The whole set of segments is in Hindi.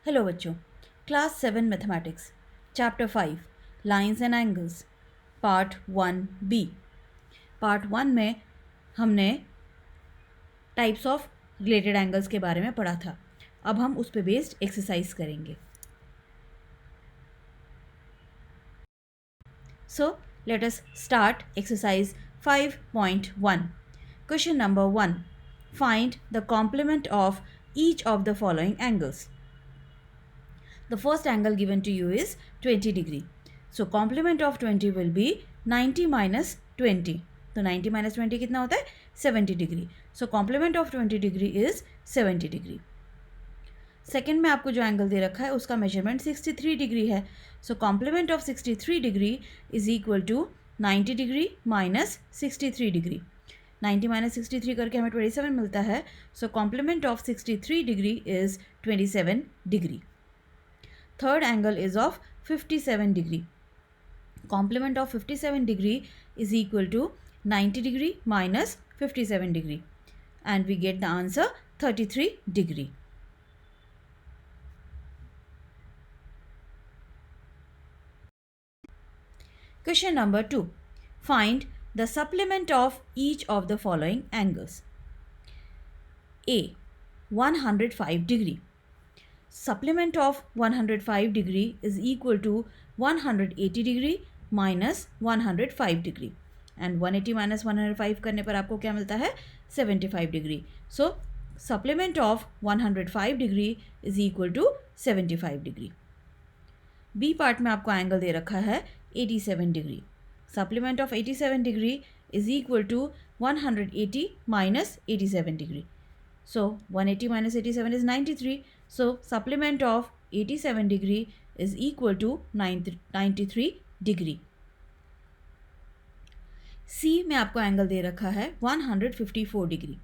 हेलो बच्चों, class 7 mathematics chapter 5 lines and angles part 1B। Part 1 में हमने टाइप्स ऑफ रिलेटेड एंगल्स के बारे में पढ़ा था। अब हम उस पर बेस्ड एक्सरसाइज करेंगे। So let us start exercise 5.1। Question number 1, find the complement of each of the following angles. The first angle given to you is 20 degree. So complement of 20 will be 90 minus 20. तो 90 minus 20 कितना होता है 70 degree. So complement of 20 degree is 70 degree. Second में आपको जो एंगल दे रखा है उसका मेजरमेंट 63 डिग्री है. So complement of 63 degree is equal to 90 degree minus 63 degree. 90 minus 63 करके हमें 27 मिलता है. So complement of 63 degree is 27 degree. Third angle is of 57 degree. Complement of 57 degree is equal to 90 degree minus 57 degree. And we get the answer 33 degree. Question number 2. Find the supplement of each of the following angles. A. 105 degree. Supplement of 105 degree is equal to 180 degree minus 105 degree. And 180 minus 105 करने पर आपको क्या मिलता है 75 degree. So supplement of 105 degree is equal to 75 degree. B part में आपको एंगल दे रखा है 87 degree. Supplement of 87 degree is equal to 180 minus 87 degree. So 180 minus 87 is 93. So supplement of 87 degree is equal to 93 degree. C में आपको एंगल दे रखा है 154 degree.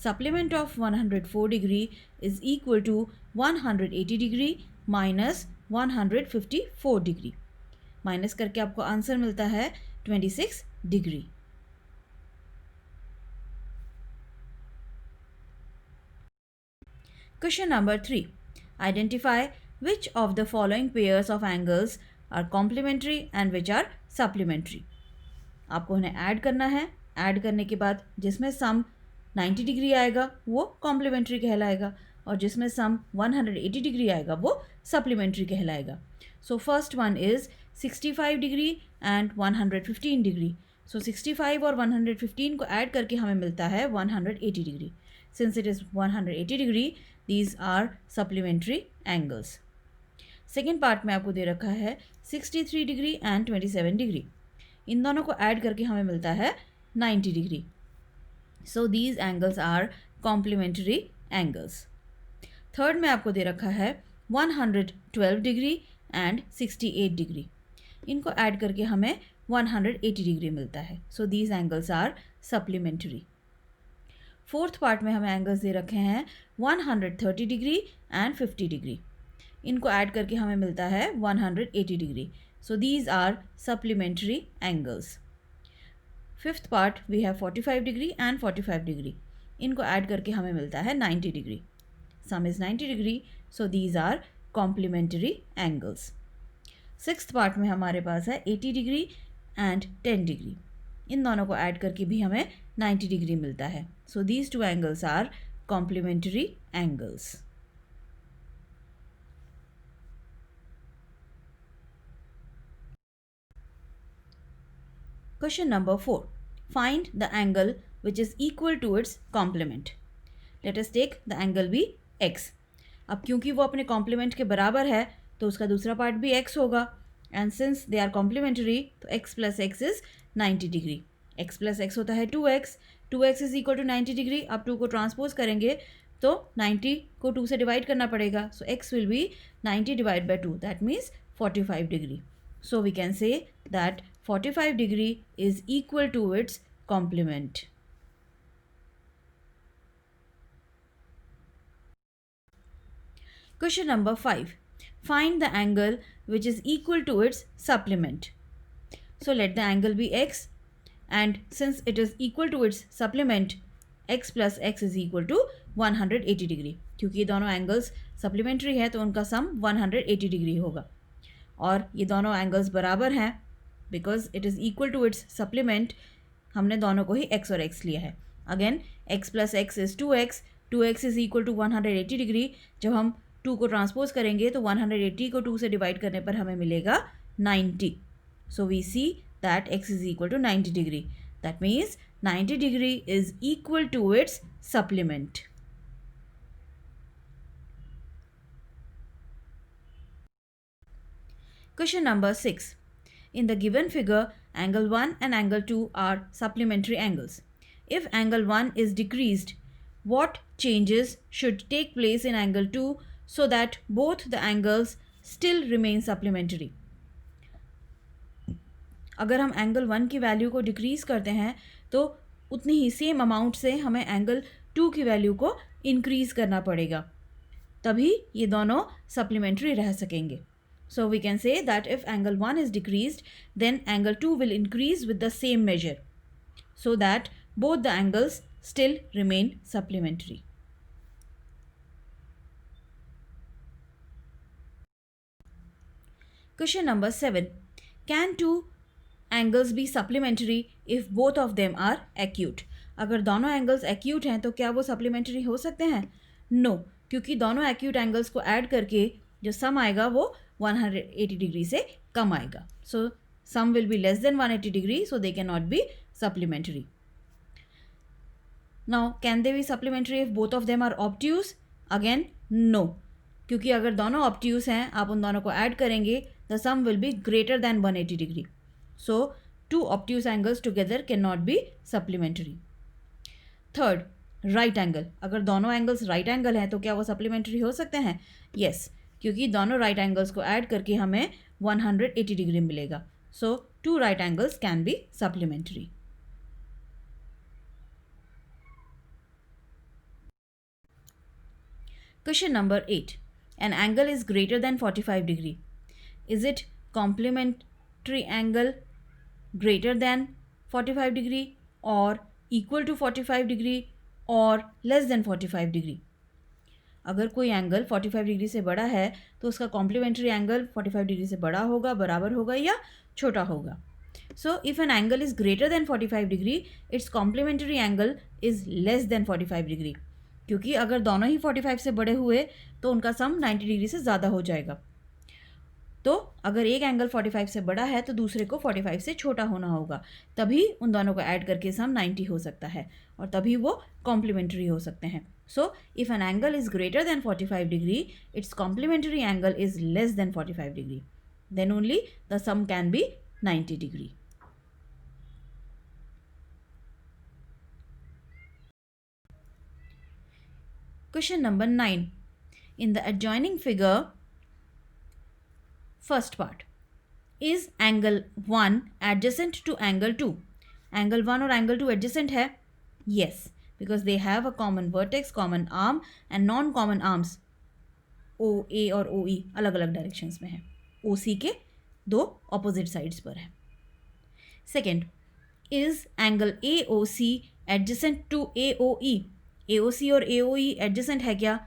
Supplement of 104 degree is equal to 180 degree minus 154 degree. Minus करके आपको आंसर मिलता है 26 degree. Question number 3. Identify which of the following pairs of angles are complementary and which are supplementary. आपको उन्हें ऐड करना है. ऐड करने के बाद जिसमें सम 90 डिग्री आएगा वो कॉम्प्लीमेंट्री कहलाएगा और जिसमें सम 180 डिग्री आएगा वो सप्लीमेंट्री कहलाएगा. So first one is 65 degree and 115 degree. So 65 और 115 को ऐड करके हमें मिलता है 180 degree. Since it is 180 degree, these are supplementary angles. Second part में आपको दे रखा है 63 डिग्री एंड 27 डिग्री. इन दोनों को ऐड करके हमें मिलता है 90 degree. So these angles are complementary angles. Third में आपको दे रखा है 112 डिग्री एंड 68 डिग्री. इनको ऐड करके हमें 180 डिग्री मिलता है. So these angles are supplementary. Fourth part में हमें एंगल्स दे रखे हैं 130 डिग्री एंड 50 डिग्री. इनको ऐड करके हमें मिलता है 180 degree. So these are supplementary angles. Fifth part we have 45 degree and 45 degree. इनको ऐड करके हमें मिलता है 90 degree. Sum is 90 degree. So these are complementary angles. Sixth part में हमारे पास है 80 डिग्री एंड 10 डिग्री. इन दोनों को ऐड करके भी हमें 90 डिग्री मिलता है. So these two angles are complementary angles. Question number 4. Find the angle which is equal to its complement. Let us take the angle be x. अब क्योंकि वो अपने कॉम्प्लीमेंट के बराबर है तो उसका दूसरा पार्ट भी एक्स होगा. And since they are complementary तो x plus x is 90 degree. X plus x होता है 2x. 2x is equal to 90 degree. अब 2 को ट्रांसपोज करेंगे तो 90 को 2 से डिवाइड करना पड़ेगा. So x will be 90 divide by 2. That means 45 degree. So we can say that 45 degree is equal to its complement. Question number 5. Find the angle which is equal to its supplement. So let the angle be x, and since it is equal to its supplement x plus x is equal to 180 degree. क्योंकि ये दोनों एंगल्स सप्लीमेंट्री है तो उनका सम 180 डिग्री होगा। और ये दोनों एंगल्स बराबर हैं because it is equal to its supplement. हमने दोनों को ही x और x लिया है। Again x plus x is 2x, 2x is equal to 180 degree. जब हम 2 को ट्रांसपोज करेंगे तो 180 को 2 से डिवाइड करने पर हमें मिलेगा 90। So we see that x is equal to 90 degree. That means 90 degree is equal to its supplement. Question number 6. In the given figure, angle 1 and angle 2 are supplementary angles. If angle 1 is decreased, what changes should take place in angle 2 so that both the angles still remain supplementary? अगर हम एंगल 1 की वैल्यू को डिक्रीज करते हैं तो उतनी ही सेम अमाउंट से हमें एंगल 2 की वैल्यू को इंक्रीज करना पड़ेगा, तभी ये दोनों सप्लीमेंट्री रह सकेंगे. So we can say that if angle 1 is decreased, then angle 2 will increase with the same measure, so that both the angles still remain supplementary. Question number 7. Can two angles be supplementary if both of them are acute? अगर दोनों एंगल्स acute हैं तो क्या वो supplementary हो सकते हैं? No, क्योंकि दोनों acute एंगल्स को ऐड करके जो सम आएगा वो 180 डिग्री से कम आएगा. So sum will be less than 180 degree, so they can not be supplementary. Now can they be supplementary if both of them are obtuse? Again no, क्योंकि अगर दोनों ऑब्ट्यूज हैं आप उन दोनों को ऐड करेंगे the sum will be greater than 180 degree. So two obtuse angles together can not be supplementary. Third, right angle. अगर दोनों एंगल्स राइट एंगल हैं तो क्या वो सप्लीमेंट्री हो सकते हैं? यस, क्योंकि दोनों राइट एंगल्स को ऐड करके हमें 180 डिग्री मिलेगा. So two right angles can be supplementary. Question number 8. An angle is greater than 45 degree. Is it complementary angle greater than 45 degree और इक्वल टू 45 डिग्री और लेस देन 45 डिग्री? अगर कोई एंगल 45 डिग्री से बड़ा है तो उसका कॉम्प्लीमेंट्री एंगल 45 डिग्री से बड़ा होगा, बराबर होगा या छोटा होगा. So if an angle is greater than 45 degree, its complementary angle is less than 45 degree. क्योंकि अगर दोनों ही 45 से बड़े हुए तो उनका सम 90 डिग्री से ज़्यादा हो जाएगा. तो अगर एक एंगल 45 से बड़ा है तो दूसरे को 45 से छोटा होना होगा, तभी उन दोनों को ऐड करके सम 90 हो सकता है और तभी वो कॉम्प्लीमेंट्री हो सकते हैं. So, if an angle is greater than 45 degree, its complementary angle is less than 45 degree. Then only the sum can be 90 degree. Question number 9. In the adjoining figure, first part, is angle 1 adjacent to angle 2? Angle 1 और angle 2 adjacent है? Yes. Because they have a common vertex, common arm and non-common arms. OA और OE अलग अलग डायरेक्शंस में है. OC के दो ऑपोजिट साइड्स पर है. Second, is angle AOC adjacent to AOE? AOC और AOE एडजेसेंट है क्या?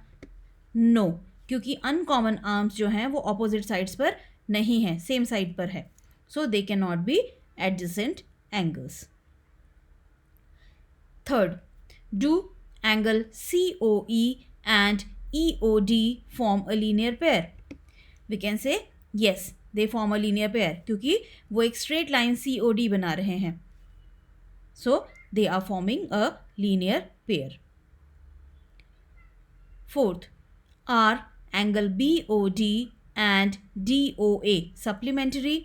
नो, क्योंकि अनकॉमन आर्म्स जो हैं वो ऑपोजिट साइड्स पर नहीं है, सेम साइड पर है. So they can not be adjacent angles. Third, do angle COE and EOD form a linear pair? We can say yes, they form a linear pair क्योंकि वो एक straight line COD बना रहे हैं. So they are forming a linear pair. Fourth, are angle BOD and DOA supplementary?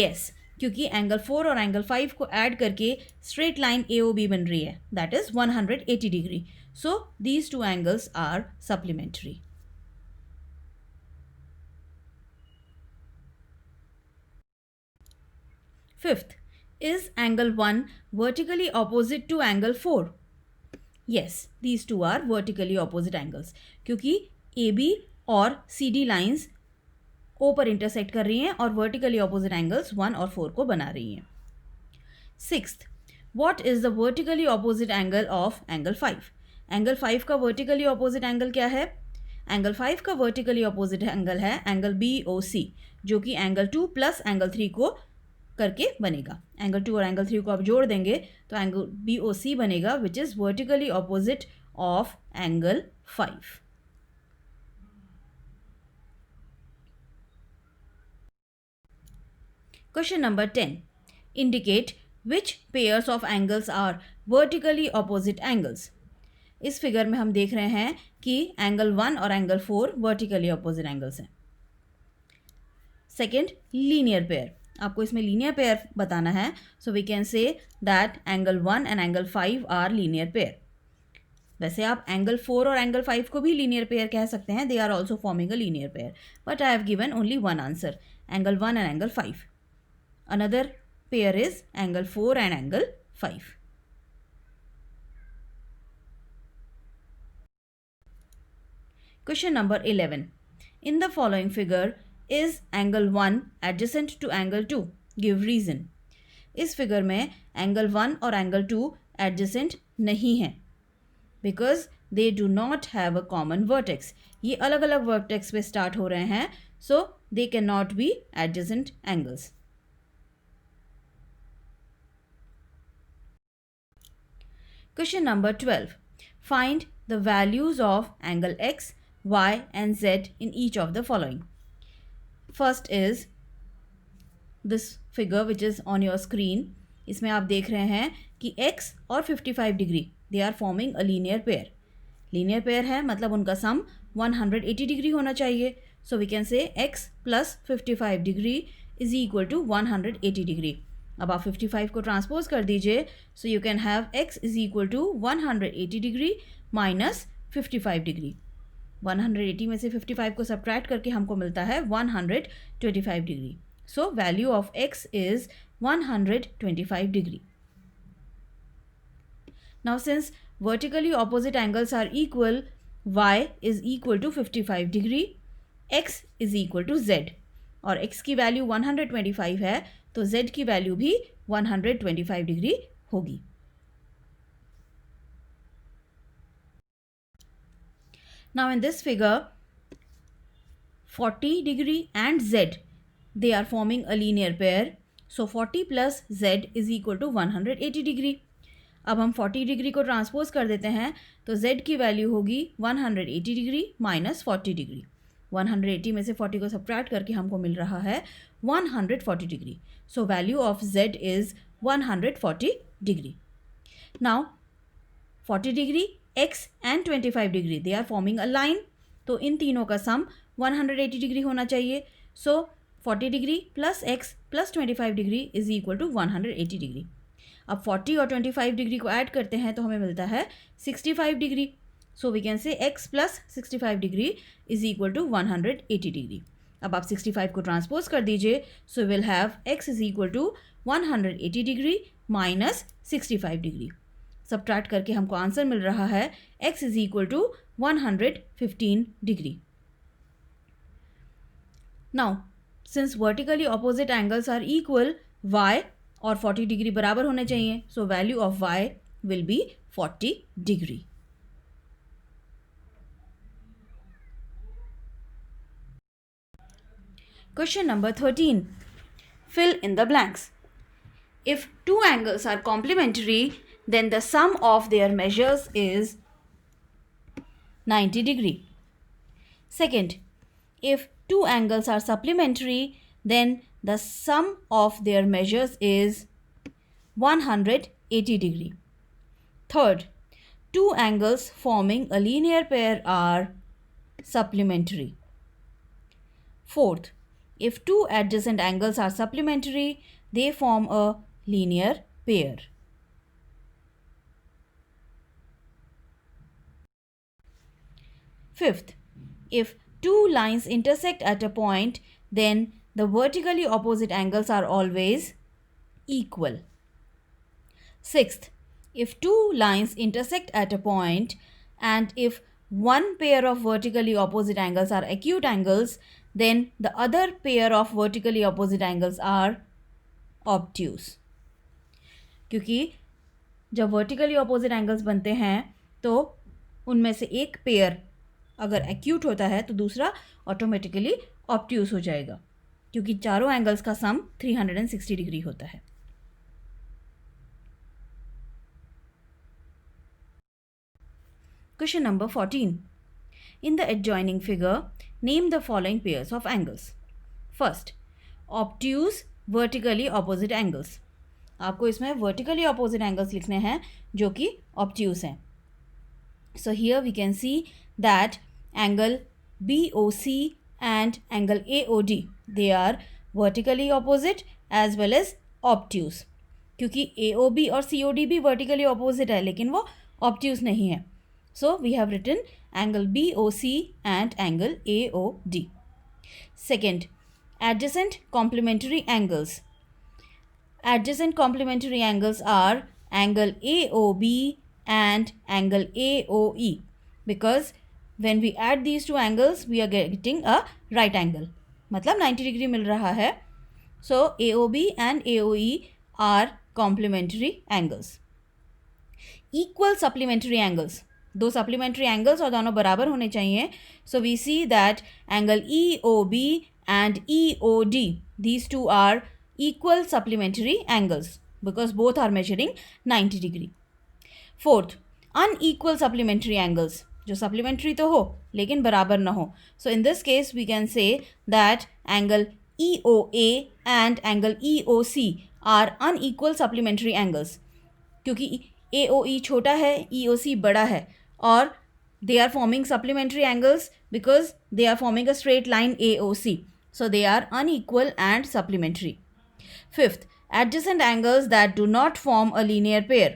Yes, क्योंकि एंगल 4 और एंगल 5 को ऐड करके स्ट्रेट लाइन AOB बन रही है, that is 180 degree. So these two angles are supplementary. Fifth, is angle 1 vertically opposite to angle 4? Yes, these two are vertically opposite angles क्योंकि AB और CD लाइन्स O पर इंटरसेक्ट कर रही हैं और वर्टिकली ऑपोजिट एंगल्स 1 और 4 को बना रही हैं. Sixth, What is the vertically opposite angle of angle 5? Angle 5 का वर्टिकली ऑपोजिट एंगल क्या है? एंगल 5 का वर्टिकली ऑपोजिट एंगल है एंगल BOC, जो कि एंगल 2 प्लस एंगल 3 को करके बनेगा. एंगल 2 और एंगल 3 को आप जोड़ देंगे तो एंगल BOC बनेगा, which is vertically opposite of angle 5. Question number 10. Indicate which pairs of angles are vertically opposite angles. इस फिगर में हम देख रहे हैं कि एंगल 1 और एंगल 4 वर्टिकली ऑपोजिट एंगल्स हैं. Second, linear pair. आपको इसमें लीनियर पेयर बताना है. So we can say that angle 1 and angle 5 are linear pair. वैसे आप एंगल 4 और एंगल 5 को भी लीनियर पेयर कह सकते हैं. They are also forming a linear pair, but I have given only one answer, angle 1 and angle 5. Another pair is angle 4 and angle 5. Question number 11. In the following figure, is angle 1 adjacent to angle 2? Give reason. इस फिगर में एंगल 1 और एंगल 2 adjacent नहीं हैं because they do not have a common vertex. ये अलग अलग vertex पे start हो रहे हैं, so they cannot be adjacent angles. Question number 12. Find the values of angle x, y and z in each of the following. First is this figure which is on your screen. इसमें आप देख रहे हैं कि x और 55 degree they are forming a linear pair. Linear pair है मतलब उनका सम 180 डिग्री होना चाहिए. So we can say x plus 55 degree is equal to 180 degree. अब आप 55 को ट्रांसपोज कर दीजिए. So you can have x is equal to 180 degree minus 55 degree. 180 में से 55 को सब्ट्रैक्ट करके हमको मिलता है 125 degree. So value of x is 125 degree. Now since vertically opposite angles are equal, y is equal to 55 degree, x is equal to z, और x की वैल्यू 125 है तो z की वैल्यू भी 125 डिग्री होगी. Now in this figure, 40 degree and z, they are forming a linear pair. So 40 plus z is equal to 180 degree. अब हम 40 डिग्री को ट्रांसपोज कर देते हैं तो z की वैल्यू होगी 180 डिग्री माइनस 40 डिग्री. 180 में से 40 को सब्ट्रैक्ट करके हमको मिल रहा है 140 degree. So value of z is 140 degree. Now 40 degree, x and 25 degree they are forming a line, तो इन तीनों का सम 180 डिग्री होना चाहिए. So 40 degree plus x plus 25 degree is equal to 180 degree. अब 40 और 25 डिग्री को ऐड करते हैं तो हमें मिलता है 65 degree. So we can say x plus 65 degree is equal to 180 degree. अब आप 65 को ट्रांसपोज कर दीजिए. So will have x is equal to 180 degree minus 65 degree. Subtract करके हमको आंसर मिल रहा है x is equal to 115 degree. Now since vertically opposite angles are equal, y और 40 डिग्री बराबर होने चाहिए. So value of y will B 40 degree. Question number 13. Fill in the blanks. If two angles are complementary, then the sum of their measures is 90 degree. Second, if two angles are supplementary, then the sum of their measures is 180 degree. Third, two angles forming a linear pair are supplementary. Fourth, if two adjacent angles are supplementary, they form a linear pair. Fifth, if two lines intersect at a point, then the vertically opposite angles are always equal. Sixth, if two lines intersect at a point and if one pair of vertically opposite angles are acute angles, then the other pair of vertically opposite angles are obtuse. क्योंकि जब वर्टिकली ऑपोजिट एंगल्स बनते हैं तो उनमें से एक पेयर अगर एक्यूट होता है तो दूसरा ऑटोमेटिकली ऑब्ट्यूस हो जाएगा, क्योंकि चारों एंगल्स का सम 360 डिग्री होता है। Question number 14. In the adjoining figure, name the following pairs of angles. First, obtuse vertically opposite angles. आपको इसमें vertically opposite angles लिखने हैं जो कि obtuse हैं. So here we can see that angle BOC and angle AOD, they are vertically opposite as well as obtuse. क्योंकि AOB और COD भी vertically opposite है लेकिन वो obtuse नहीं है. So we have written angle BOC and angle AOD. Second, adjacent complementary angles. Adjacent complementary angles are angle AOB and angle AOE, because when we add these two angles we are getting a right angle. मतलब 90 डिग्री मिल रहा है. So AOB and AOE are complementary angles. Equal supplementary angles. दो सप्लीमेंट्री एंगल्स और दोनों बराबर होने चाहिए. So we see that angle EOB and EOD, these two are equal supplementary angles because both are measuring 90 degree. Fourth, unequal supplementary angles, जो supplementary तो हो लेकिन बराबर ना हो. So in this case we can say that angle EOA and angle EOC are unequal supplementary angles, क्योंकि AOE छोटा है, EOC बड़ा है, और they are forming supplementary angles because they are forming a straight line AOC. So they are unequal and supplementary. Fifth, adjacent angles that do not form a linear pair.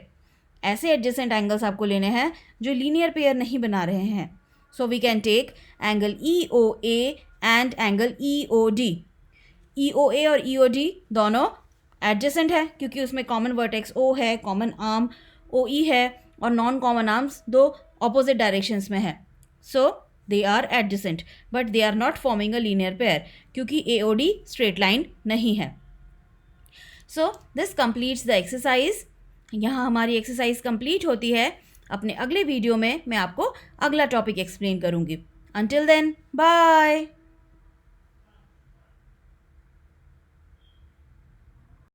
ऐसे adjacent angles आपको लेने हैं जो linear pair नहीं बना रहे हैं. So we can take angle EOA and angle EOD. EOA और EOD दोनों adjacent है क्योंकि उसमें common vertex O है, common arm OE है, और नॉन कॉमन आर्म्स दो ऑपोजिट डायरेक्शंस में है. So they are adjacent but they are not forming a linear pair क्योंकि AOD स्ट्रेट लाइन नहीं है. So this completes the exercise. यहाँ हमारी एक्सरसाइज कंप्लीट होती है. अपने अगले वीडियो में मैं आपको अगला टॉपिक एक्सप्लेन करूँगी. Until then, bye.